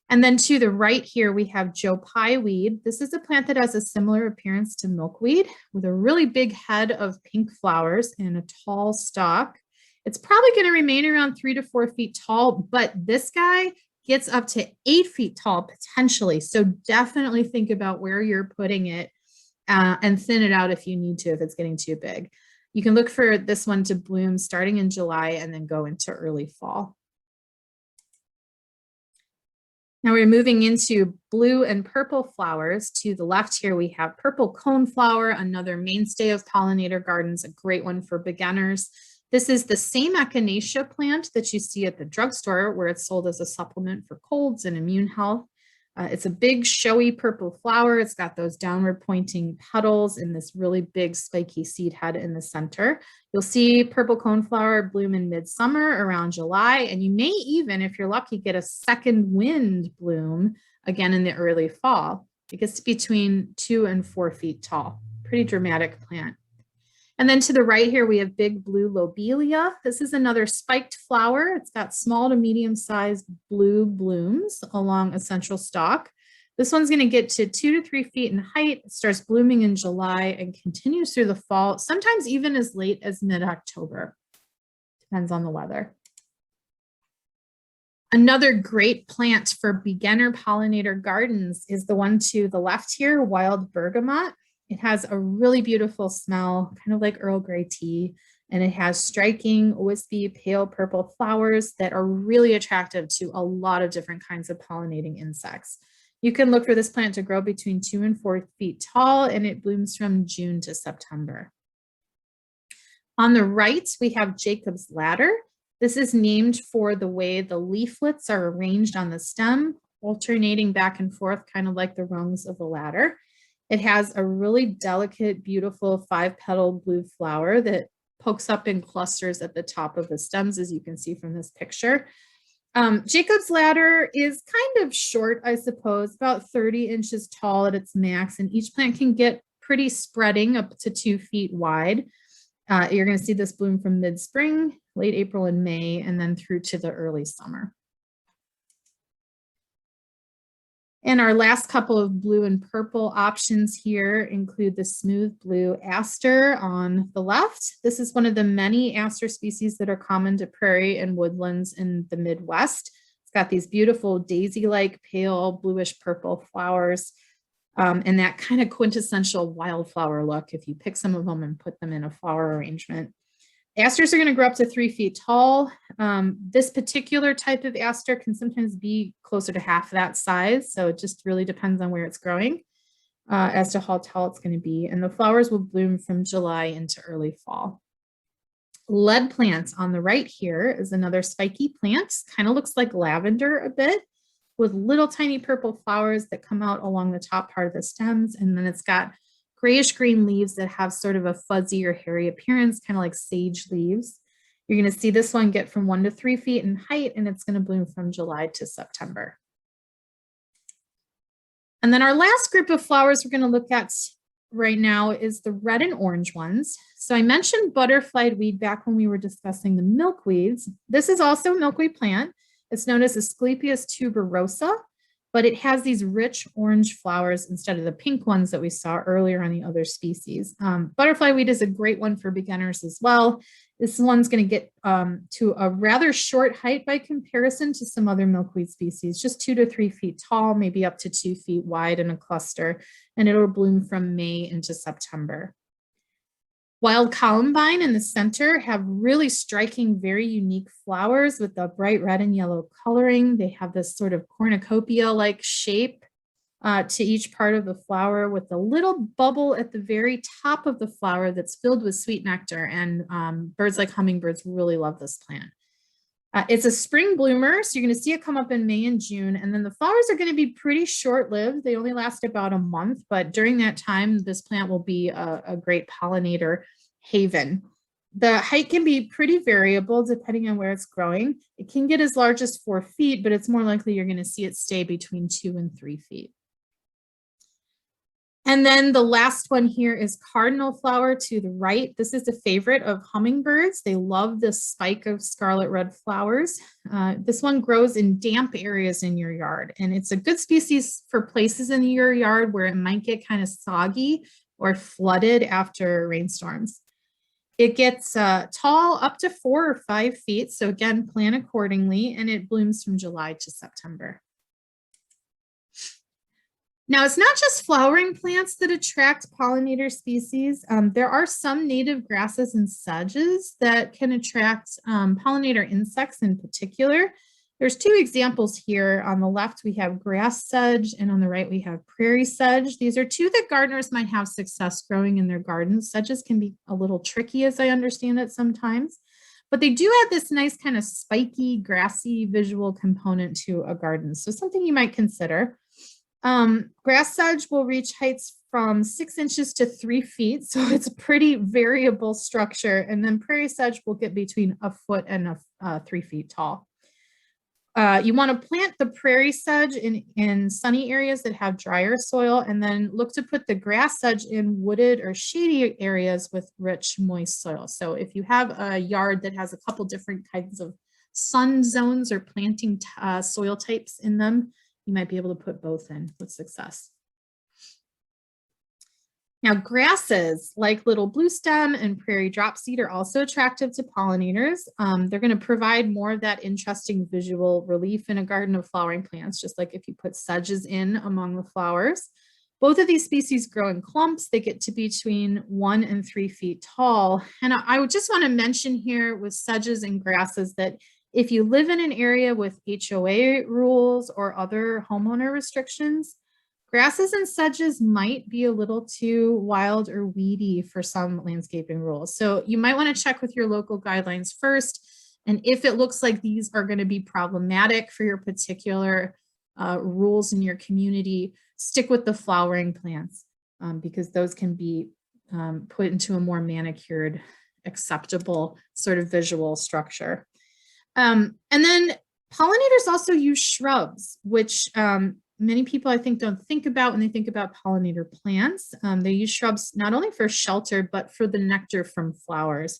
And then to the right here, we have Joe Pye weed. This is a plant that has a similar appearance to milkweed with a really big head of pink flowers and a tall stalk. It's probably going to remain around 3 to 4 feet tall, but this guy gets up to 8 feet tall potentially. So definitely think about where you're putting it and thin it out if you need to, if it's getting too big. You can look for this one to bloom starting in July and then go into early fall. Now we're moving into blue and purple flowers. To the left here, we have purple coneflower, another mainstay of pollinator gardens, a great one for beginners. This is the same echinacea plant that you see at the drugstore where it's sold as a supplement for colds and immune health. It's a big showy purple flower. It's got those downward pointing petals and this really big spiky seed head in the center. You'll see purple coneflower bloom in midsummer around July, and you may even, if you're lucky, get a second wind bloom again in the early fall. It gets to between 2 and 4 feet tall. Pretty dramatic plant. And then to the right here, we have big blue lobelia. This is another spiked flower. It's got small to medium-sized blue blooms along a central stalk. This one's going to get to 2 to 3 feet in height. It starts blooming in July and continues through the fall, sometimes even as late as mid-October. Depends on the weather. Another great plant for beginner pollinator gardens is the one to the left here, wild bergamot. It has a really beautiful smell, kind of like Earl Grey tea, and it has striking, wispy, pale purple flowers that are really attractive to a lot of different kinds of pollinating insects. You can look for this plant to grow between 2 and 4 feet tall, and it blooms from June to September. On the right, we have Jacob's ladder. This is named for the way the leaflets are arranged on the stem, alternating back and forth, kind of like the rungs of a ladder. It has a really delicate, beautiful 5-petal blue flower that pokes up in clusters at the top of the stems, as you can see from this picture. Jacob's ladder is kind of short, I suppose, about 30 inches tall at its max, and each plant can get pretty spreading up to 2 feet wide. You're going to see this bloom from mid-spring, late April and May, and then through to the early summer. And our last couple of blue and purple options here include the smooth blue aster on the left. This is one of the many aster species that are common to prairie and woodlands in the Midwest. It's got these beautiful daisy-like pale bluish purple flowers and that kind of quintessential wildflower look if you pick some of them and put them in a flower arrangement. Asters are going to grow up to 3 feet tall. This particular type of aster can sometimes be closer to half that size, so it just really depends on where it's growing as to how tall it's going to be. And the flowers will bloom from July into early fall. Lead plants on the right here is another spiky plant. Kind of looks like lavender a bit, with little tiny purple flowers that come out along the top part of the stems, and then it's got grayish green leaves that have sort of a fuzzy or hairy appearance, kind of like sage leaves. You're going to see this one get from 1 to 3 feet in height, and it's going to bloom from July to September. And then our last group of flowers we're going to look at right now is the red and orange ones. So I mentioned butterflied weed back when we were discussing the milkweeds. This is also a milkweed plant. It's known as Asclepias tuberosa, but it has these rich orange flowers instead of the pink ones that we saw earlier on the other species. Butterfly weed is a great one for beginners as well. This one's going to get to a rather short height by comparison to some other milkweed species, just 2 to 3 feet tall, maybe up to 2 feet wide in a cluster, and it'll bloom from May into September. Wild columbine in the center have really striking, very unique flowers with the bright red and yellow coloring. They have this sort of cornucopia-like shape to each part of the flower with a little bubble at the very top of the flower that's filled with sweet nectar, and birds like hummingbirds really love this plant. It's a spring bloomer, so you're going to see it come up in May and June, and then the flowers are going to be pretty short-lived. They only last about a month, but during that time, this plant will be a great pollinator haven. The height can be pretty variable depending on where it's growing. It can get as large as 4 feet, but it's more likely you're going to see it stay between 2 and 3 feet. And then the last one here is cardinal flower to the right. This is a favorite of hummingbirds. They love this spike of scarlet red flowers. This one grows in damp areas in your yard, and it's a good species for places in your yard where it might get kind of soggy or flooded after rainstorms. It gets tall up to 4 or 5 feet. So again, plan accordingly, and it blooms from July to September. Now, it's not just flowering plants that attract pollinator species. There are some native grasses and sedges that can attract pollinator insects in particular. There's 2 examples here. On the left, we have grass sedge, and on the right, we have prairie sedge. These are 2 that gardeners might have success growing in their gardens. Sedges can be a little tricky, as I understand it sometimes, but they do have this nice kind of spiky, grassy visual component to a garden. So something you might consider. Grass sedge will reach heights from 6 inches to 3 feet. So it's a pretty variable structure. And then prairie sedge will get between a foot and 3 feet tall. You want to plant the prairie sedge in sunny areas that have drier soil, and then look to put the grass sedge in wooded or shady areas with rich, moist soil. So if you have a yard that has a couple different kinds of sun zones or planting soil types in them, you might be able to put both in with success. Now, grasses like little bluestem and prairie dropseed are also attractive to pollinators. They're going to provide more of that interesting visual relief in a garden of flowering plants, just like if you put sedges in among the flowers. Both of these species grow in clumps. They get to be between 1 and 3 feet tall. And I would just want to mention here with sedges and grasses that if you live in an area with HOA rules or other homeowner restrictions, grasses and sedges might be a little too wild or weedy for some landscaping rules. So you might want to check with your local guidelines first. And if it looks like these are going to be problematic for your particular rules in your community, stick with the flowering plants because those can be put into a more manicured, acceptable sort of visual structure. And then pollinators also use shrubs, which many people I think don't think about when they think about pollinator plants. They use shrubs not only for shelter, but for the nectar from flowers.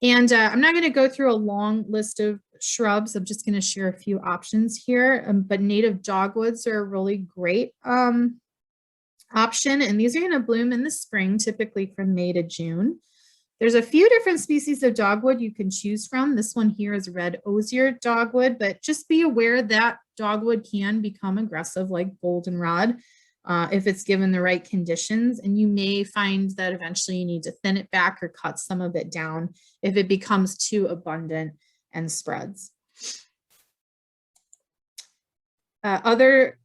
And I'm not going to go through a long list of shrubs. I'm just going to share a few options here. But native dogwoods are a really great option. And these are going to bloom in the spring, typically from May to June. There's a few different species of dogwood you can choose from. This one here is red osier dogwood, but just be aware that dogwood can become aggressive like goldenrod if it's given the right conditions. And you may find that eventually you need to thin it back or cut some of it down if it becomes too abundant and spreads. Other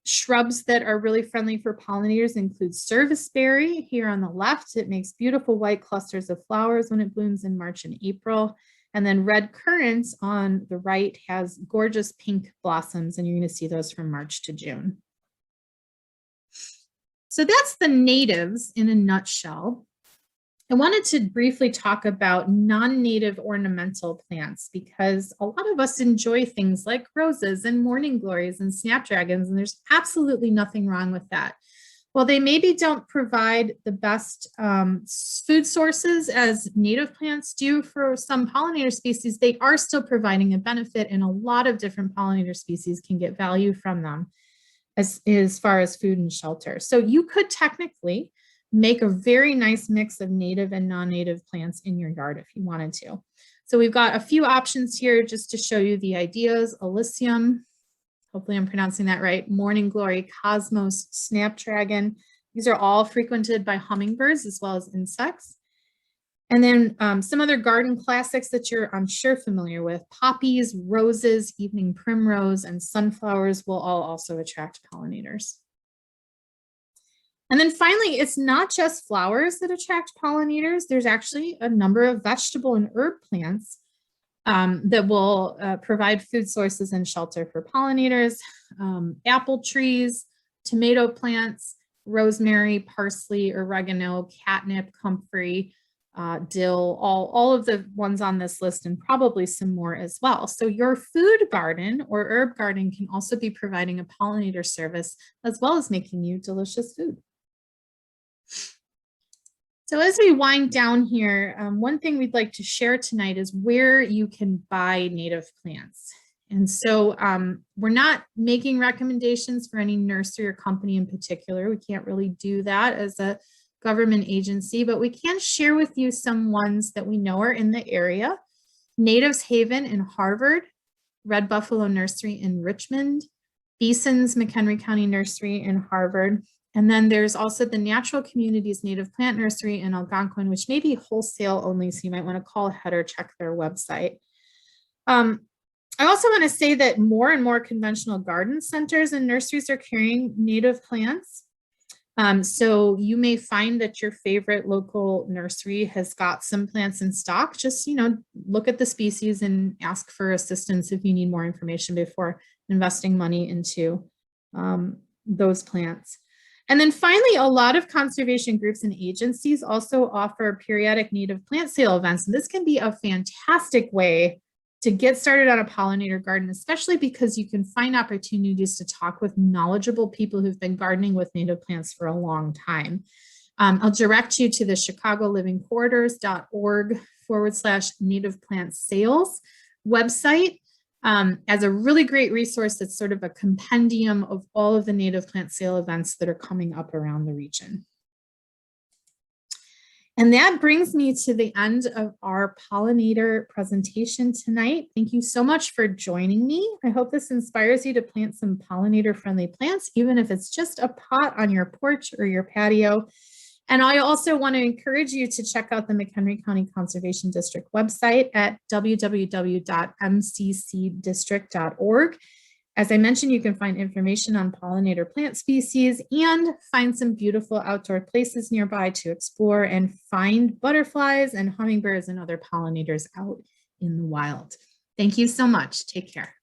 shrubs that are really friendly for pollinators include serviceberry here on the left. It makes beautiful white clusters of flowers when it blooms in March and April. And then red currants on the right has gorgeous pink blossoms, and you're going to see those from March to June. So that's the natives in a nutshell. I wanted to briefly talk about non-native ornamental plants because a lot of us enjoy things like roses and morning glories and snapdragons, and there's absolutely nothing wrong with that. While they maybe don't provide the best food sources as native plants do for some pollinator species, they are still providing a benefit, and a lot of different pollinator species can get value from them as far as food and shelter. So you could technically make a very nice mix of native and non-native plants in your yard if you wanted to. So we've got a few options here just to show you the ideas. Alyssum, hopefully I'm pronouncing that right, morning glory, cosmos, snapdragon. These are all frequented by hummingbirds as well as insects. And then some other garden classics that you're, I'm sure, familiar with. Poppies, roses, evening primrose, and sunflowers will all also attract pollinators. And then finally, it's not just flowers that attract pollinators. There's actually a number of vegetable and herb plants that will provide food sources and shelter for pollinators. Apple trees, tomato plants, rosemary, parsley, oregano, catnip, comfrey, dill, all of the ones on this list, and probably some more as well. So your food garden or herb garden can also be providing a pollinator service as well as making you delicious food. So as we wind down here, one thing we'd like to share tonight is where you can buy native plants. And so we're not making recommendations for any nursery or company in particular. We can't really do that as a government agency, but we can share with you some ones that we know are in the area. Natives Haven in Harvard, Red Buffalo Nursery in Richmond, Beeson's McHenry County Nursery in Harvard. And then there's also the Natural Communities Native Plant Nursery in Algonquin, which may be wholesale only, so you might want to call ahead or check their website. I also want to say that more and more conventional garden centers and nurseries are carrying native plants. So you may find that your favorite local nursery has got some plants in stock. Just, look at the species and ask for assistance if you need more information before investing money into those plants. And then finally, a lot of conservation groups and agencies also offer periodic native plant sale events. And this can be a fantastic way to get started on a pollinator garden, especially because you can find opportunities to talk with knowledgeable people who've been gardening with native plants for a long time. I'll direct you to the chicagolivingcorridors.org/native plant sales website as a really great resource. That's sort of a compendium of all of the native plant sale events that are coming up around the region. And that brings me to the end of our pollinator presentation tonight. Thank you so much for joining me. I hope this inspires you to plant some pollinator-friendly plants, even if it's just a pot on your porch or your patio. And I also want to encourage you to check out the McHenry County Conservation District website at www.mccdistrict.org. As I mentioned, you can find information on pollinator plant species and find some beautiful outdoor places nearby to explore and find butterflies and hummingbirds and other pollinators out in the wild. Thank you so much. Take care.